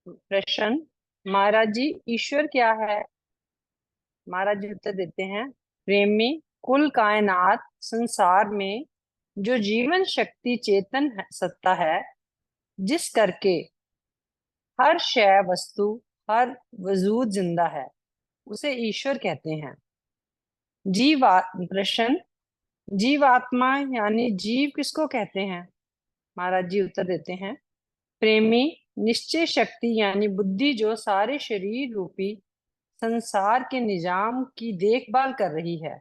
प्रश्न, महाराज जी ईश्वर क्या है? महाराज जी उत्तर देते हैं, प्रेमी, कुल कायनात संसार में जो जीवन शक्ति चेतन सत्ता है, जिस करके हर शय वस्तु, हर वजूद जिंदा है, उसे ईश्वर कहते हैं। प्रश्न, जीवात्मा यानी जीव किसको कहते हैं? महाराज जी उत्तर देते हैं, प्रेमी, निश्चय शक्ति यानी बुद्धि जो सारे शरीर रूपी संसार के निजाम की देखभाल कर रही है,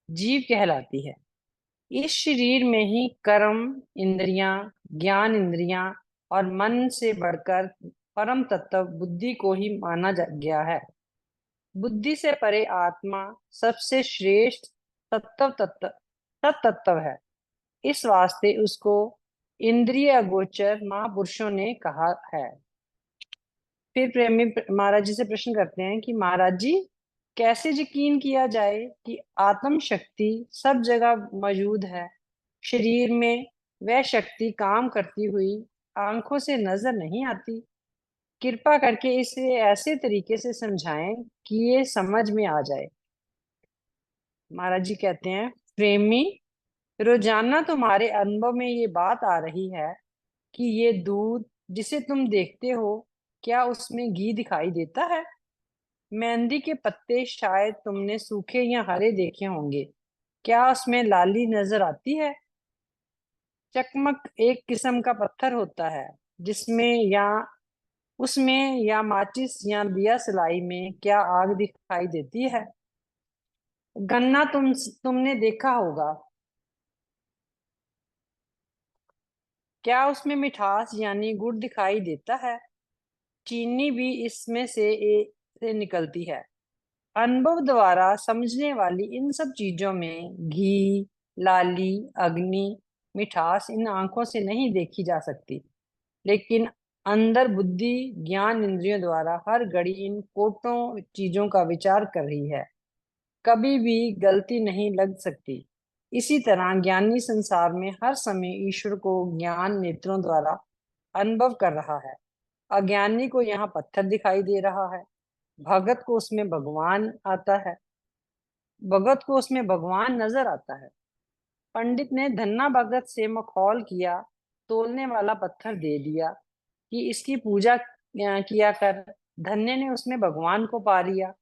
जीव कहलाती है। इस शरीर में ही कर्म इंद्रियां, ज्ञान इंद्रियां और मन से बढ़कर परम तत्व बुद्धि को ही माना गया है। बुद्धि से परे आत्मा सबसे श्रेष्ठ तत्व है। इस वास्ते उसको इंद्रिय अगोचर महापुरुषों ने कहा है। फिर प्रेमी महाराज जी से प्रश्न करते हैं कि महाराज जी, कैसे यकीन किया जाए कि आत्म शक्ति सब जगह मौजूद है? शरीर में वह शक्ति काम करती हुई आंखों से नजर नहीं आती। कृपा करके इसे ऐसे तरीके से समझाएं कि ये समझ में आ जाए। महाराज जी कहते हैं, प्रेमी, रोजाना तुम्हारे अनुभव में ये बात आ रही है कि ये दूध जिसे तुम देखते हो, क्या उसमें घी दिखाई देता है? मेहंदी के पत्ते शायद तुमने सूखे या हरे देखे होंगे, क्या उसमें लाली नजर आती है? चकमक एक किस्म का पत्थर होता है, जिसमें या उसमें या माचिस या दिया सलाई में क्या आग दिखाई देती है? गन्ना तुमने देखा होगा, क्या उसमें मिठास यानी गुड़ दिखाई देता है? चीनी भी इसमें से निकलती है। अनुभव द्वारा समझने वाली इन सब चीजों में घी, लाली, अग्नि, मिठास इन आंखों से नहीं देखी जा सकती, लेकिन अंदर बुद्धि ज्ञान इंद्रियों द्वारा हर घड़ी इन कोटों चीजों का विचार कर रही है, कभी भी गलती नहीं लग सकती। इसी तरह ज्ञानी संसार में हर समय ईश्वर को ज्ञान नेत्रों द्वारा अनुभव कर रहा है। अज्ञानी को यहाँ पत्थर दिखाई दे रहा है, भगत को उसमें भगवान आता है, भगत को उसमें भगवान नजर आता है। पंडित ने धन्ना भगत से मखौल किया, तोलने वाला पत्थर दे दिया कि इसकी पूजा किया कर। धन्य ने उसमें भगवान को पा लिया।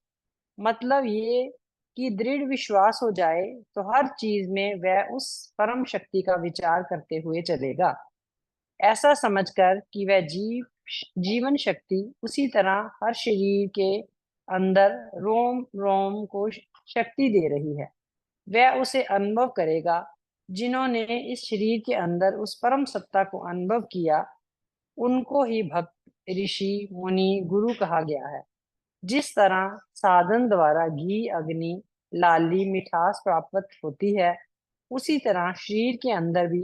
मतलब ये कि दृढ़ विश्वास हो जाए तो हर चीज में वह उस परम शक्ति का विचार करते हुए चलेगा, ऐसा समझकर कि वह जीवन शक्ति उसी तरह हर शरीर के अंदर रोम रोम को शक्ति दे रही है। वह उसे अनुभव करेगा। जिन्होंने इस शरीर के अंदर उस परम सत्ता को अनुभव किया, उनको ही भक्त, ऋषि, मुनि, गुरु कहा गया है। जिस तरह साधन द्वारा घी, अग्नि, लाली, मिठास प्राप्त होती है, उसी तरह शरीर के अंदर भी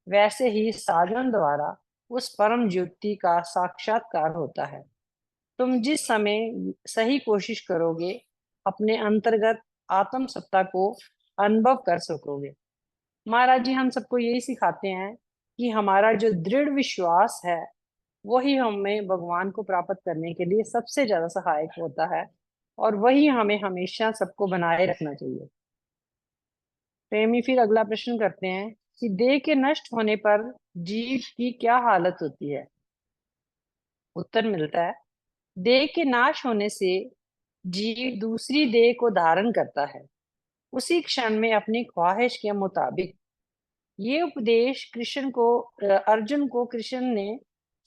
वैसे ही साधन द्वारा उस परम ज्योति का साक्षात्कार होता है। तुम जिस समय सही कोशिश करोगे, अपने अंतर्गत आत्म सत्ता को अनुभव कर सकोगे। महाराज जी हम सबको यही सिखाते हैं कि हमारा जो दृढ़ विश्वास है, वही हमें भगवान को प्राप्त करने के लिए सबसे ज्यादा सहायक होता है, और वही हमें हमेशा सबको बनाए रखना चाहिए। प्रेमी फिर अगला प्रश्न करते हैं कि देह के नष्ट होने पर जीव की क्या हालत होती है? उत्तर मिलता है, देह के नाश होने से जीव दूसरी देह को धारण करता है, उसी क्षण में अपनी ख्वाहिश के मुताबिक। ये उपदेश अर्जुन को कृष्ण ने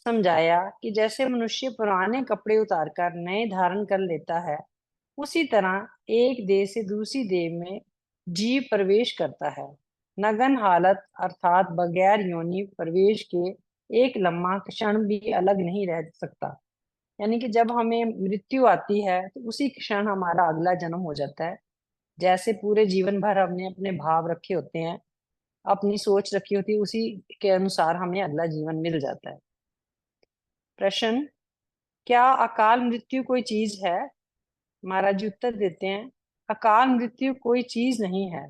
समझाया कि जैसे मनुष्य पुराने कपड़े उतारकर नए धारण कर लेता है, उसी तरह एक देह से दूसरी देह में जीव प्रवेश करता है। नगन हालत अर्थात बगैर योनि प्रवेश के एक लम्हा क्षण भी अलग नहीं रह सकता। यानी कि जब हमें मृत्यु आती है तो उसी क्षण हमारा अगला जन्म हो जाता है। जैसे पूरे जीवन भर हमने अपने भाव रखे होते हैं, अपनी सोच रखी होती है, उसी के अनुसार हमें अगला जीवन मिल जाता है। प्रश्न, क्या अकाल मृत्यु कोई चीज है? महाराज जी उत्तर देते हैं, अकाल मृत्यु कोई चीज नहीं है।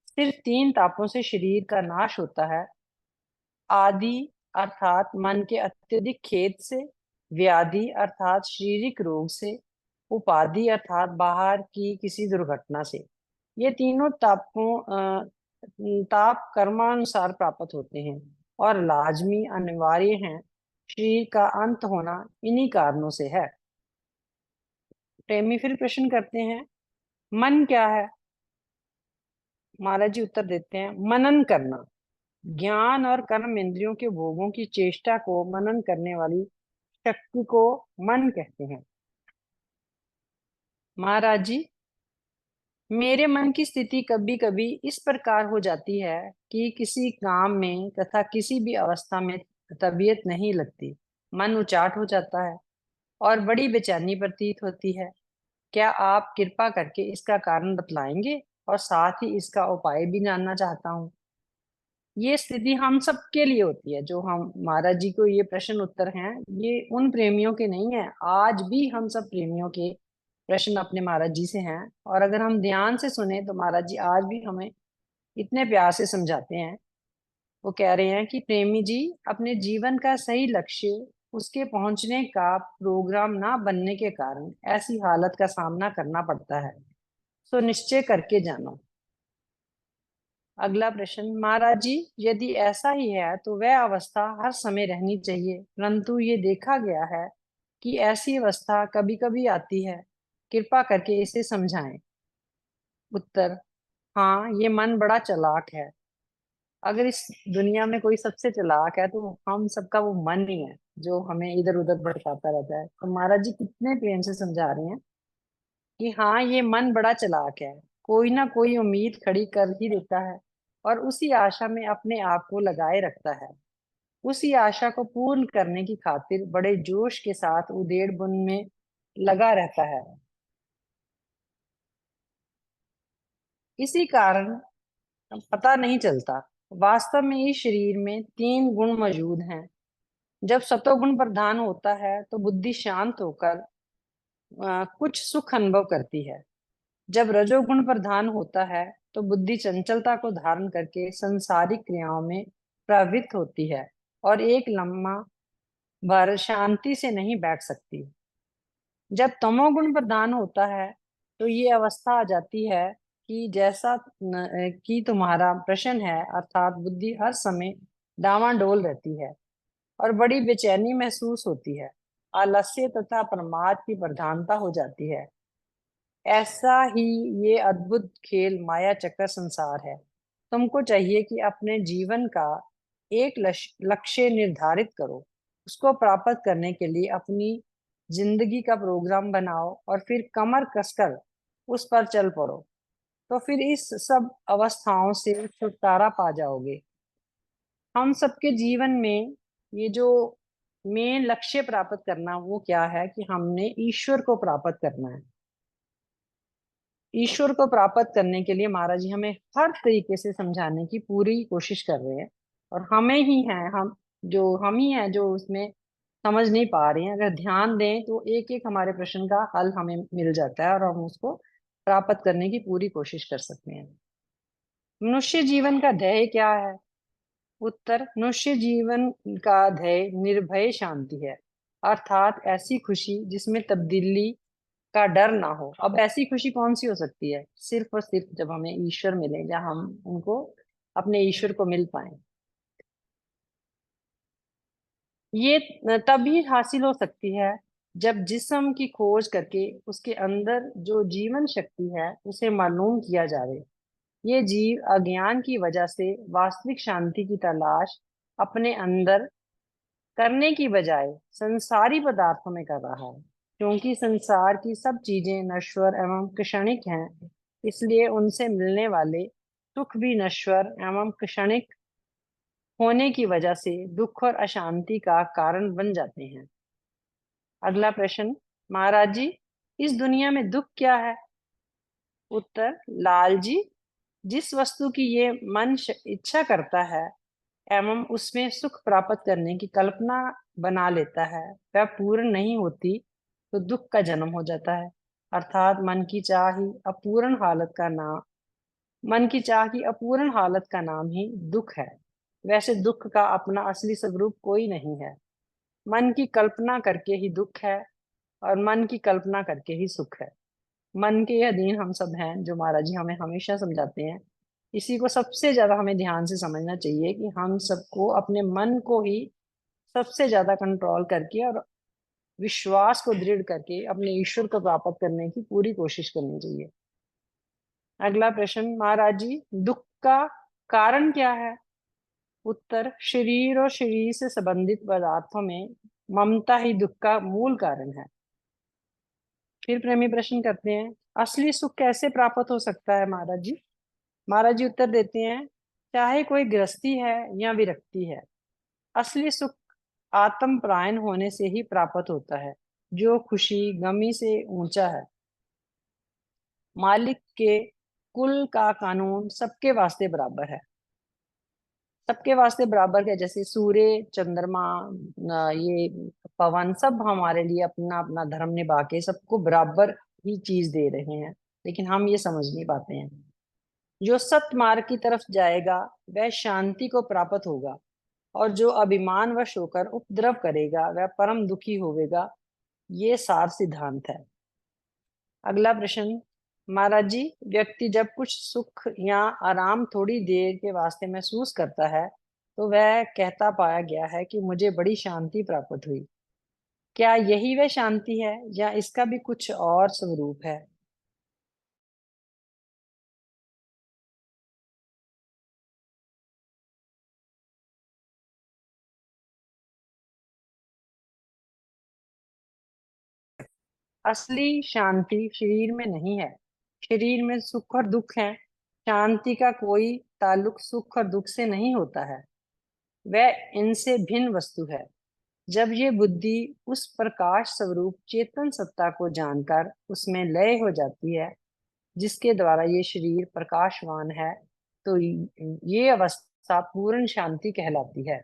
सिर्फ तीन तापों से शरीर का नाश होता है। आदि अर्थात मन के अत्यधिक खेद से, व्याधि अर्थात शारीरिक रोग से, उपाधि अर्थात बाहर की किसी दुर्घटना से। ये तीनों ताप कर्मानुसार प्राप्त होते हैं और लाजमी अनिवार्य हैं। शरीर का अंत होना इन्हीं कारणों से है। प्रेमी फिर प्रश्न करते हैं, मन क्या है? महाराज जी उत्तर देते हैं, मनन करना। ज्ञान और कर्म इंद्रियों के भोगों की चेष्टा को मनन करने वाली शक्ति को मन कहते हैं। महाराज जी, मेरे मन की स्थिति कभी कभी इस प्रकार हो जाती है कि किसी काम में तथा किसी भी अवस्था में तबीयत नहीं लगती। मन उचाट हो जाता है और बड़ी बेचैनी प्रतीत होती है। क्या आप कृपा करके इसका कारण बतलाएंगे? और साथ ही इसका उपाय भी जानना चाहता हूँ। ये स्थिति हम सबके लिए होती है। जो हम महाराज जी को ये प्रश्न उत्तर हैं, ये उन प्रेमियों के नहीं है। आज भी हम सब प्रेमियों के प्रश्न अपने महाराज जी से हैं। और अगर हम ध्यान से सुने तो महाराज जी आज भी हमें इतने प्यार से समझाते हैं। वो कह रहे हैं कि प्रेमी जी, अपने जीवन का सही लक्ष्य उसके पहुंचने का प्रोग्राम ना बनने के कारण ऐसी हालत का सामना करना पड़ता है। सो निश्चय करके जानो। अगला प्रश्न, महाराज जी, यदि ऐसा ही है तो वह अवस्था हर समय रहनी चाहिए, परंतु ये देखा गया है कि ऐसी अवस्था कभी कभी आती है। कृपा करके इसे समझाएं। उत्तर, हाँ, ये मन बड़ा चालाक है। अगर इस दुनिया में कोई सबसे चालाक है तो हम सबका वो मन ही है, जो हमें इधर उधर भटकाता रहता है। तो महाराज जी कितने प्रेम से समझा रहे हैं कि हाँ, ये मन बड़ा चालाक है। कोई ना कोई उम्मीद खड़ी कर ही देता है और उसी आशा में अपने आप को लगाए रखता है। उसी आशा को पूर्ण करने की खातिर बड़े जोश के साथ उधेड़ बुन में लगा रहता है। इसी कारण पता नहीं चलता। वास्तव में इस शरीर में तीन गुण मौजूद हैं। जब सतोगुण प्रधान होता है तो बुद्धि शांत होकर कुछ सुख अनुभव करती है। जब रजोगुण प्रधान होता है तो बुद्धि चंचलता को धारण करके संसारिक क्रियाओं में प्रवृत्त होती है और एक लम्हा भर शांति से नहीं बैठ सकती। जब तमोगुण प्रधान होता है तो ये अवस्था आ जाती है कि जैसा कि तुम्हारा प्रश्न है, अर्थात बुद्धि हर समय डावांडोल रहती है और बड़ी बेचैनी महसूस होती है। आलस्य तथा प्रमाद की प्रधानता हो जाती है। ऐसा ही ये अद्भुत खेल माया चक्कर संसार है। तुमको चाहिए कि अपने जीवन का एक लक्ष्य निर्धारित करो। उसको प्राप्त करने के लिए अपनी जिंदगी का प्रोग्राम बनाओ और फिर कमर कसकर उस पर चल पड़ो। तो फिर इस सब अवस्थाओं से छुटकारा पा जाओगे। हम सबके जीवन में ये जो मेन लक्ष्य प्राप्त करना, वो क्या है कि हमने ईश्वर को प्राप्त करना है। ईश्वर को प्राप्त करने के लिए महाराज जी हमें हर तरीके से समझाने की पूरी कोशिश कर रहे हैं। और हमें ही है, हम ही हैं जो उसमें समझ नहीं पा रहे हैं। अगर ध्यान दें तो एक एक हमारे प्रश्न का हल हमें मिल जाता है और हम उसको प्राप्त करने की पूरी कोशिश कर सकते हैं। मनुष्य जीवन का ध्येय क्या है? उत्तर, मनुष्य जीवन का ध्येय निर्भय शांति है। अर्थात ऐसी खुशी जिसमें तब्दीली का डर ना हो। अब ऐसी खुशी कौन सी हो सकती है? सिर्फ और सिर्फ जब हमें ईश्वर मिले, जब हम उनको, अपने ईश्वर को मिल पाए। ये तभी हासिल हो सकती है जब जिस्म की खोज करके उसके अंदर जो जीवन शक्ति है उसे मालूम किया जाए। ये जीव अज्ञान की वजह से वास्तविक शांति की तलाश अपने अंदर करने की बजाय संसारी पदार्थों में कर रहा है। क्योंकि संसार की सब चीजें नश्वर एवं क्षणिक हैं, इसलिए उनसे मिलने वाले सुख भी नश्वर एवं क्षणिक होने की वजह से दुख और अशांति का कारण बन जाते हैं। अगला प्रश्न, महाराज जी, इस दुनिया में दुख क्या है? उत्तर, लाल जी, जिस वस्तु की ये मन इच्छा करता है एवं उसमें सुख प्राप्त करने की कल्पना बना लेता है, वह पूर्ण नहीं होती तो दुख का जन्म हो जाता है। अर्थात मन की चाह की अपूर्ण हालत का नाम ही दुख है। वैसे दुख का अपना असली स्वरूप कोई नहीं है। मन की कल्पना करके ही दुख है और मन की कल्पना करके ही सुख है। मन के अधीन हम सब हैं, जो महाराज जी हमें हमेशा समझाते हैं। इसी को सबसे ज्यादा हमें ध्यान से समझना चाहिए कि हम सबको अपने मन को ही सबसे ज्यादा कंट्रोल करके और विश्वास को दृढ़ करके अपने ईश्वर को प्राप्त करने की पूरी कोशिश करनी चाहिए। अगला प्रश्न, महाराज जी दुख का कारण क्या है? उत्तर, शरीर और शरीर से संबंधित पदार्थों में ममता ही दुख का मूल कारण है। फिर प्रेमी प्रश्न करते हैं, असली सुख कैसे प्राप्त हो सकता है महाराज जी? महाराज जी उत्तर देते हैं, चाहे कोई गृहस्थी है या विरक्ति है, असली सुख आत्म परायण होने से ही प्राप्त होता है, जो खुशी गमी से ऊंचा है। मालिक के कुल का कानून सबके वास्ते बराबर है। सबके वास्ते बराबर क्या? जैसे सूर्य, चंद्रमा, ये पवन, सब हमारे लिए अपना अपना धर्म निभा के सबको बराबर ही चीज दे रहे हैं, लेकिन हम ये समझ नहीं पाते हैं। जो सत्य मार्ग की तरफ जाएगा वह शांति को प्राप्त होगा, और जो अभिमान वश होकर उपद्रव करेगा वह परम दुखी होवेगा। ये सार सिद्धांत है। अगला प्रश्न, महाराज जी व्यक्ति जब कुछ सुख या आराम थोड़ी देर के वास्ते महसूस करता है तो वह कहता पाया गया है कि मुझे बड़ी शांति प्राप्त हुई। क्या यही वह शांति है या इसका भी कुछ और स्वरूप है? असली शांति शरीर में नहीं है। शरीर में सुख और दुख है। शांति का कोई ताल्लुक सुख और दुख से नहीं होता है, वह इनसे भिन्न वस्तु है। जब ये बुद्धि उस प्रकाश स्वरूप चेतन सत्ता को जानकर उसमें लय हो जाती है, जिसके द्वारा ये शरीर प्रकाशवान है, तो ये अवस्था पूर्ण शांति कहलाती है।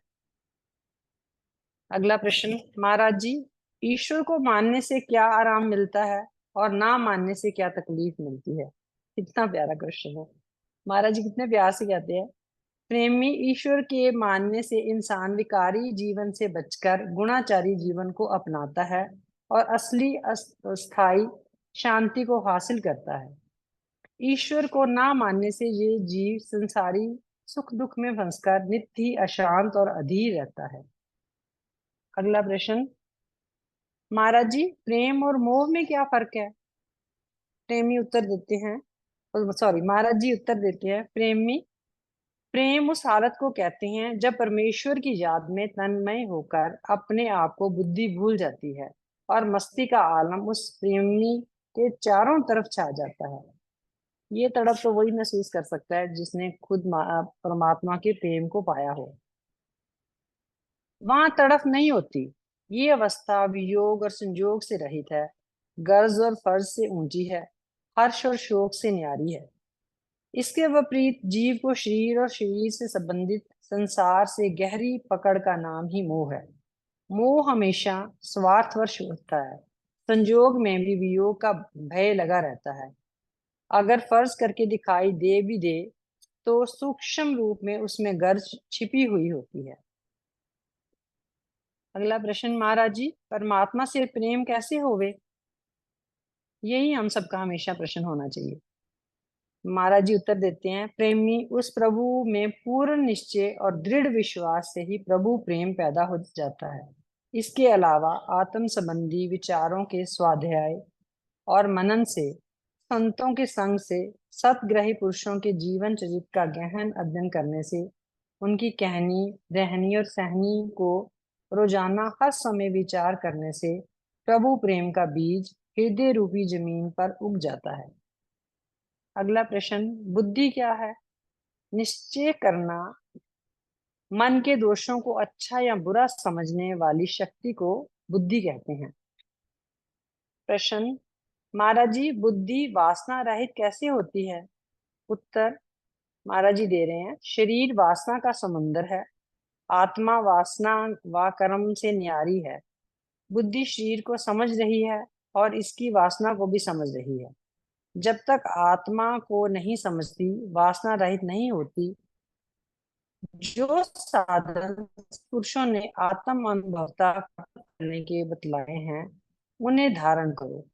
अगला प्रश्न, महाराज जी ईश्वर को मानने से क्या आराम मिलता है और ना मानने से क्या तकलीफ मिलती है? कितना प्यारा क्वेश्चन है। महाराज जी कितने प्यार से कहते हैं, प्रेमी ईश्वर के मानने से इंसान विकारी जीवन से बचकर गुणाचारी जीवन को अपनाता है और असली अस्थाई शांति को हासिल करता है। ईश्वर को ना मानने से ये जीव संसारी सुख दुख में फंसकर नित्य ही अशांत और अधीर रहता है। अगला प्रश्न, महाराज जी प्रेम और मोह में क्या फर्क है? प्रेमी उत्तर देते हैं, सॉरी महाराज जी उत्तर देते हैं, प्रेमी, प्रेम उस हालत को कहते हैं जब परमेश्वर की याद में तन्मय होकर अपने आप को बुद्धि भूल जाती है और मस्ती का आलम उस प्रेमी के चारों तरफ छा जाता है। ये तड़प तो वही महसूस कर सकता है जिसने खुद परमात्मा के प्रेम को पाया हो। वहां तड़फ नहीं होती। ये अवस्था वियोग और संयोग से रहित है, गर्ज और फर्ज से ऊंची है, हर्ष और शोक से न्यारी है। इसके विपरीत जीव को शरीर और शरीर से संबंधित संसार से गहरी पकड़ का नाम ही मोह है। मोह हमेशा स्वार्थवश होता है। संयोग में भी वियोग का भय लगा रहता है। अगर फर्ज करके दिखाई दे भी दे तो सूक्ष्म रूप में उसमें गर्ज छिपी हुई होती है। अगला प्रश्न, महाराज जी परमात्मा से प्रेम कैसे होवे? यही हम सबका हमेशा प्रश्न होना चाहिए। महाराज जी उत्तर देते हैं, प्रेमी उस प्रभु में पूर्ण निश्चय और दृढ़ विश्वास से ही प्रभु प्रेम पैदा हो जाता है। इसके अलावा आत्म संबंधी विचारों के स्वाध्याय और मनन से, संतों के संग से, सतग्रही पुरुषों के जीवन चरित्र का गहन अध्ययन करने से, उनकी कहनी रहनी और सहनी को रोजाना हर समय विचार करने से प्रभु प्रेम का बीज हृदय रूपी जमीन पर उग जाता है। अगला प्रश्न, बुद्धि क्या है? निश्चय करना, मन के दोषों को अच्छा या बुरा समझने वाली शक्ति को बुद्धि कहते हैं। प्रश्न, महाराज जी बुद्धि वासना रहित कैसे होती है? उत्तर महाराज जी दे रहे हैं, शरीर वासना का समुंदर है, आत्मा वासना व कर्म से न्यारी है। बुद्धि शरीर को समझ रही है और इसकी वासना को भी समझ रही है। जब तक आत्मा को नहीं समझती, वासना रहित नहीं होती, जो साधन पुरुषों ने आत्म अनुभवता करने के बतलाए हैं, उन्हें धारण करो,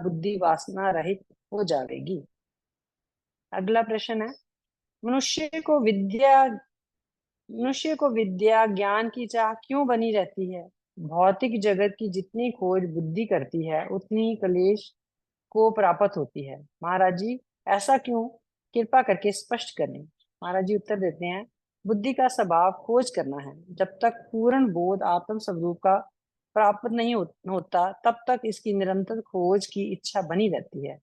बुद्धि वासना रहित हो जाएगी। अगला प्रश्न है, मनुष्य को विद्या ज्ञान की चाह क्यों बनी रहती है? भौतिक जगत की जितनी खोज बुद्धि करती है, उतनी ही क्लेश को प्राप्त होती है। महाराज जी, ऐसा क्यों? कृपा करके स्पष्ट करें। महाराज जी उत्तर देते हैं, बुद्धि का स्वभाव खोज करना है। जब तक पूर्ण बोध आत्म स्वरूप का प्राप्त नहीं होता, तब तक इसकी निरंतर खोज की इच्छा बनी रहती है।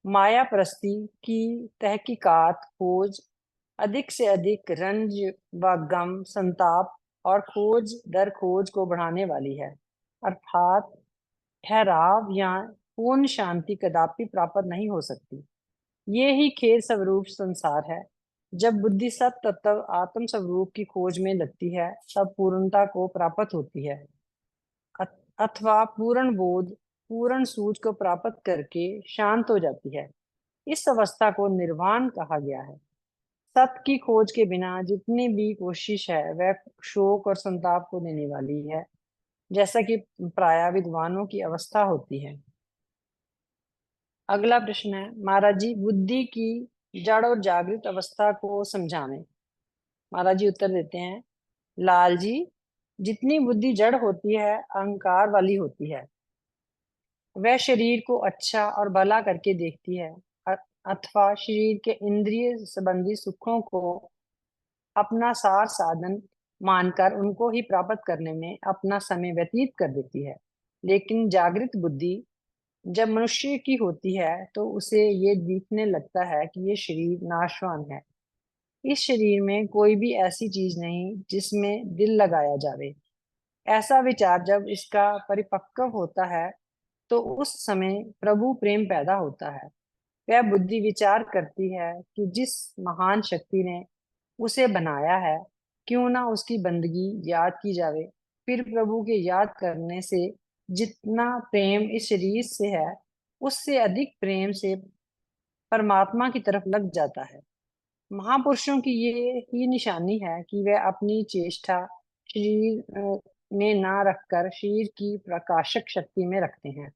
माया प्रस्ती की तहकीकात खोज अधिक से अधिक रंज व गम, संताप और खोज दर खोज को बढ़ाने वाली है। अर्थात ठहराव या पूर्ण शांति कदापि प्राप्त नहीं हो सकती। ये ही खेद स्वरूप संसार है। जब बुद्धि सत तत्व आत्म स्वरूप की खोज में लगती है, तब पूर्णता को प्राप्त होती है, अथवा पूर्ण बोध पूर्ण सूझ को प्राप्त करके शांत हो जाती है। इस अवस्था को निर्वाण कहा गया है। सत्य की खोज के बिना जितनी भी कोशिश है, वह शोक और संताप को देने वाली है, जैसा कि प्राय विद्वानों की अवस्था होती है। अगला प्रश्न है, महाराज जी बुद्धि की जड़ और जागृत अवस्था को समझावें। महाराज जी उत्तर देते हैं, लाल जी, जितनी बुद्धि जड़ होती है, अहंकार वाली होती है, वह शरीर को अच्छा और भला करके देखती है, अ- अथवा शरीर के इंद्रिय संबंधी सुखों को अपना सार साधन मानकर उनको ही प्राप्त करने में अपना समय व्यतीत कर देती है। लेकिन जागृत बुद्धि जब मनुष्य की होती है, तो उसे ये दिखने लगता है कि ये शरीर नाशवान है। इस शरीर में कोई भी ऐसी चीज नहीं जिसमें दिल लगाया जावे। ऐसा विचार जब इसका परिपक्व होता है, तो उस समय प्रभु प्रेम पैदा होता है। वह बुद्धि विचार करती है कि जिस महान शक्ति ने उसे बनाया है, क्यों ना उसकी बंदगी याद की जावे। फिर प्रभु के याद करने से जितना प्रेम इस शरीर से है, उससे अधिक प्रेम से परमात्मा की तरफ लग जाता है। महापुरुषों की ये ही निशानी है कि वे अपनी चेष्टा शरीर में ना रखकर शरीर की प्रकाशक शक्ति में रखते हैं।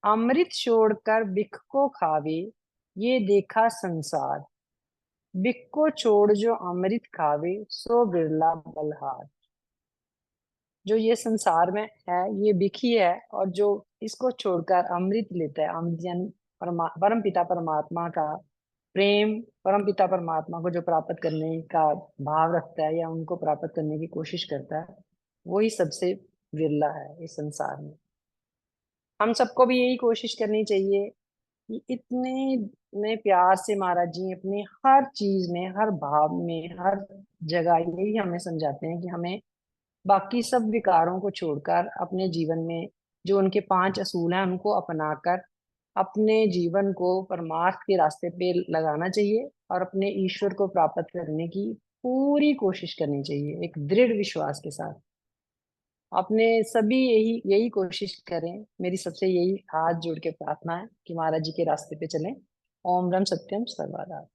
अमृत छोड़कर बिख को खावे, ये देखा संसार। बिख को छोड़ जो अमृत खावे, सो बिरला बलहार। जो ये संसार में है, ये बिख ही है, और जो इसको छोड़कर अमृत लेता है, अमृत यानी परम पिता परमात्मा का प्रेम, परम पिता परमात्मा को जो प्राप्त करने का भाव रखता है या उनको प्राप्त करने की कोशिश करता है, वही सबसे विरला है इस संसार में। हम सबको भी यही कोशिश करनी चाहिए कि इतने में प्यार से महाराज जी अपने हर चीज में, हर भाव में, हर जगह यही हमें समझाते हैं कि हमें बाकी सब विकारों को छोड़कर अपने जीवन में जो उनके 5 असूल हैं, उनको अपनाकर अपने जीवन को परमार्थ के रास्ते पे लगाना चाहिए और अपने ईश्वर को प्राप्त करने की पूरी कोशिश करनी चाहिए, एक दृढ़ विश्वास के साथ। अपने सभी यही यही कोशिश करें। मेरी सबसे यही हाथ जोड़ के प्रार्थना है कि महाराज जी के रास्ते पे चलें। ओम रम सत्यम सर्वदा।